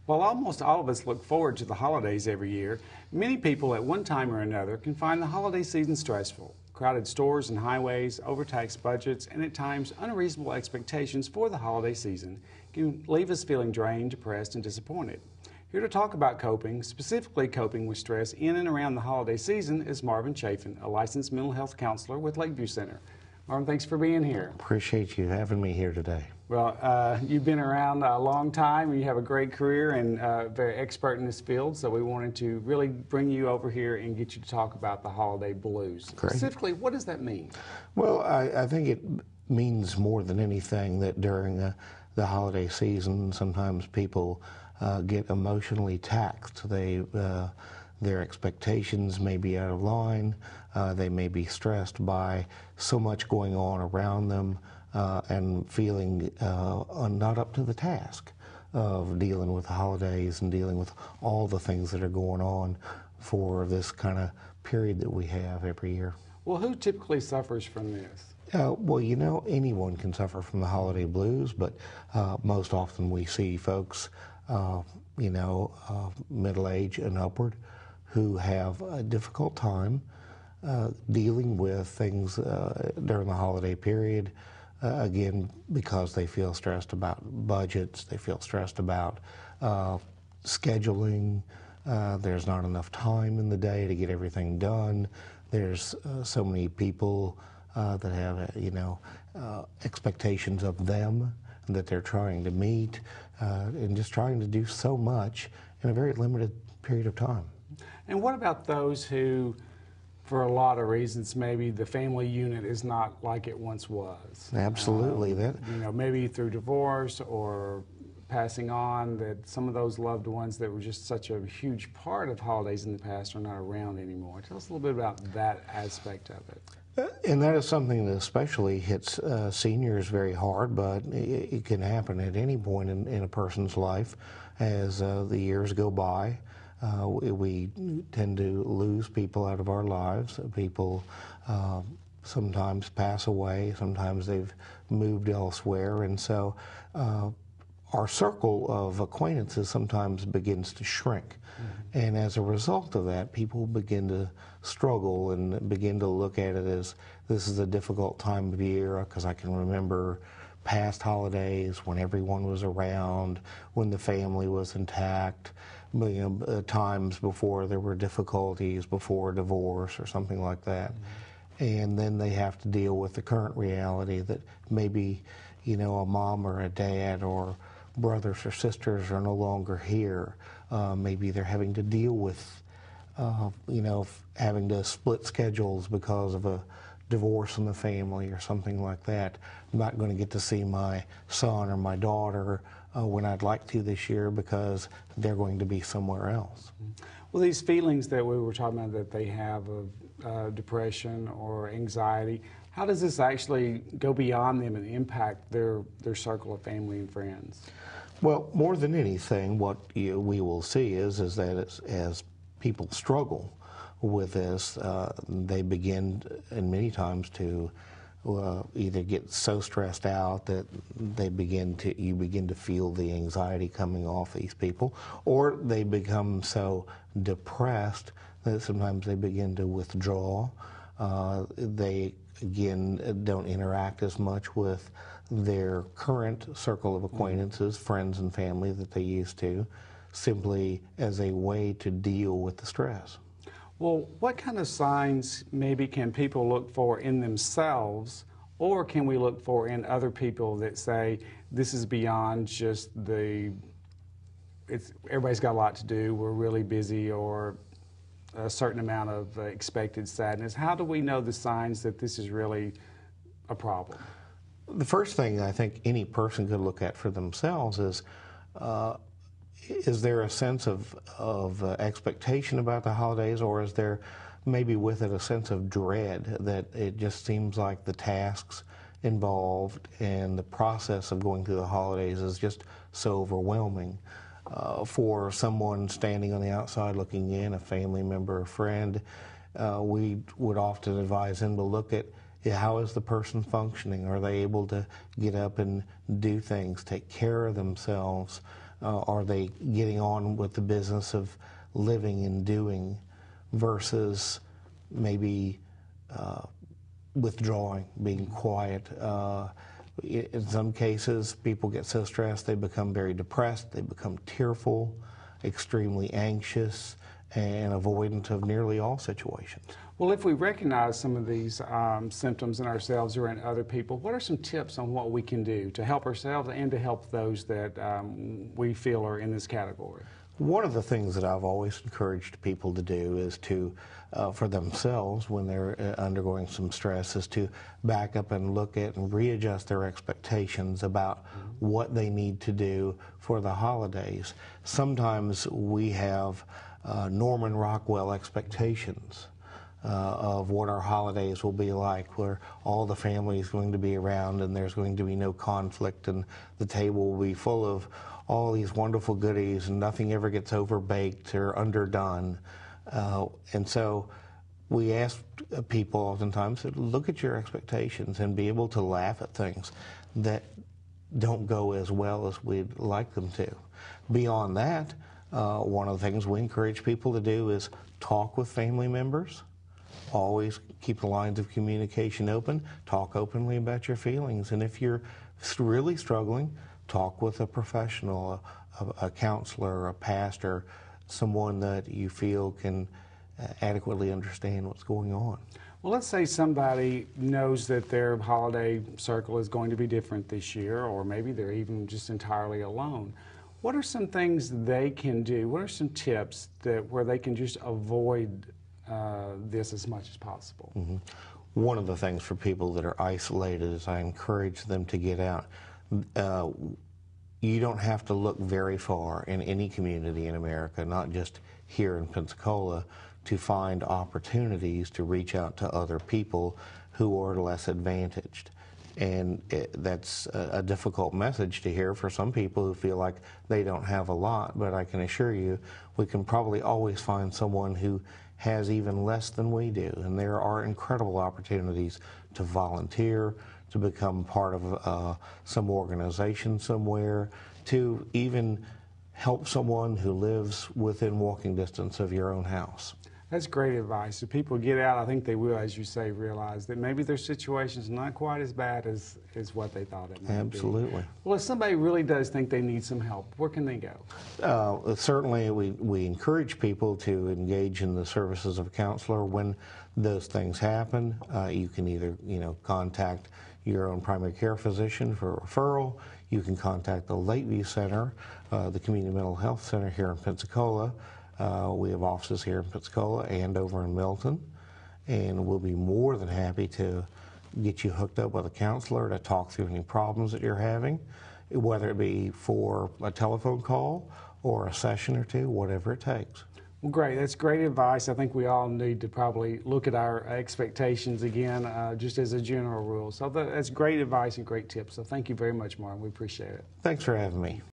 While almost all of us look forward to the holidays every year, many people at one time or another can find the holiday season stressful. Crowded stores and highways, overtaxed budgets, and at times unreasonable expectations for the holiday season can leave us feeling drained, depressed, and disappointed. Here to talk about coping, specifically coping with stress in and around the holiday season, is Marvin Chafin, a licensed mental health counselor with Lakeview Center. Marvin, thanks for being here. Appreciate you having me here today. Well, you've been around a long time. You have a great career and very expert in this field, so we wanted to really bring you over here and get you to talk about the holiday blues. Great. Specifically, what does that mean? Well, I think it means more than anything that during the holiday season, sometimes people get emotionally taxed. Their expectations may be out of line. They may be stressed by so much going on around them and feeling not up to the task of dealing with the holidays and dealing with all the things that are going on for this kind of period that we have every year. Well, who typically suffers from this? Well, you know, anyone can suffer from the holiday blues, but most often we see folks, middle age and upward, who have a difficult time dealing with things during the holiday period, again, because they feel stressed about budgets, they feel stressed about scheduling, there's not enough time in the day to get everything done, there's so many people that have, expectations of them that they're trying to meet, and just trying to do so much in a very limited period of time. And what about those who, for a lot of reasons, maybe the family unit is not like it once was? Absolutely. Maybe through divorce or passing on, that some of those loved ones that were just such a huge part of holidays in the past are not around anymore. Tell us a little bit about that aspect of it. And that is something that especially hits seniors very hard, but it can happen at any point in a person's life as the years go by. We tend to lose people out of our lives. People sometimes pass away, sometimes they've moved elsewhere, and so our circle of acquaintances sometimes begins to shrink. Mm-hmm. And as a result of that, people begin to struggle and begin to look at it as this is a difficult time of year, because I can remember past holidays when everyone was around, when the family was intact, times before there were difficulties, before divorce or something like that. Mm-hmm. And then they have to deal with the current reality that maybe, a mom or a dad or brothers or sisters are no longer here. Maybe they're having to deal with, having to split schedules because of a divorce in the family or something like that. I'm not going to get to see my son or my daughter when I'd like to this year because they're going to be somewhere else. Well, these feelings that we were talking about that they have of depression or anxiety, how does this actually go beyond them and impact their circle of family and friends? Well, more than anything, what we will see is that as people struggle with this, they begin, and many times, to either get so stressed out that you begin to feel the anxiety coming off these people, or they become so depressed that sometimes they begin to withdraw. They again don't interact as much with their current circle of acquaintances, friends and family that they used to, simply as a way to deal with the stress. Well, what kind of signs maybe can people look for in themselves, or can we look for in other people that say this is beyond just everybody's got a lot to do, we're really busy, or a certain amount of expected sadness? How do we know the signs that this is really a problem? The first thing I think any person could look at for themselves is there a sense of expectation about the holidays, or is there maybe with it a sense of dread that it just seems like the tasks involved and the process of going through the holidays is just so overwhelming? For someone standing on the outside looking in, a family member, a friend, we would often advise them to look at how is the person functioning? Are they able to get up and do things, take care of themselves? are they getting on with the business of living and doing versus maybe withdrawing, being quiet. In some cases, people get so stressed they become very depressed, they become tearful, extremely anxious, and avoidant of nearly all situations. Well, if we recognize some of these symptoms in ourselves or in other people, what are some tips on what we can do to help ourselves and to help those that we feel are in this category? One of the things that I've always encouraged people to do is to, for themselves, when they're undergoing some stress, is to back up and look at and readjust their expectations about what they need to do for the holidays. Sometimes we have Norman Rockwell expectations of what our holidays will be like, where all the family is going to be around and there's going to be no conflict and the table will be full of all these wonderful goodies and nothing ever gets overbaked or underdone. And so we ask people oftentimes to look at your expectations and be able to laugh at things that don't go as well as we'd like them to. Beyond that, one of the things we encourage people to do is talk with family members. Always keep the lines of communication open. Talk openly about your feelings. And if you're really struggling, talk with a professional, a counselor, a pastor, someone that you feel can adequately understand what's going on. Well, let's say somebody knows that their holiday circle is going to be different this year, or maybe they're even just entirely alone. What are some things they can do? What are some tips where they can just avoid this as much as possible? Mm-hmm. One of the things for people that are isolated is I encourage them to get out. You don't have to look very far in any community in America, not just here in Pensacola, to find opportunities to reach out to other people who are less advantaged. And that's a difficult message to hear for some people who feel like they don't have a lot, but I can assure you we can probably always find someone who has even less than we do. And there are incredible opportunities to volunteer, to become part of some organization somewhere, to even help someone who lives within walking distance of your own house. That's great advice. If people get out, I think they will, as you say, realize that maybe their situation's not quite as bad as what they thought it might Absolutely. be. Well, if somebody really does think they need some help, where can they go? Certainly, we encourage people to engage in the services of a counselor when those things happen. You can either, contact your own primary care physician for a referral. You can contact the Lakeview Center, the Community Mental Health Center here in Pensacola. We have offices here in Pensacola and over in Milton, and we'll be more than happy to get you hooked up with a counselor to talk through any problems that you're having, whether it be for a telephone call or a session or two, whatever it takes. Well, great. That's great advice. I think we all need to probably look at our expectations again, just as a general rule. So that's great advice and great tips. So thank you very much, Martin. We appreciate it. Thanks for having me.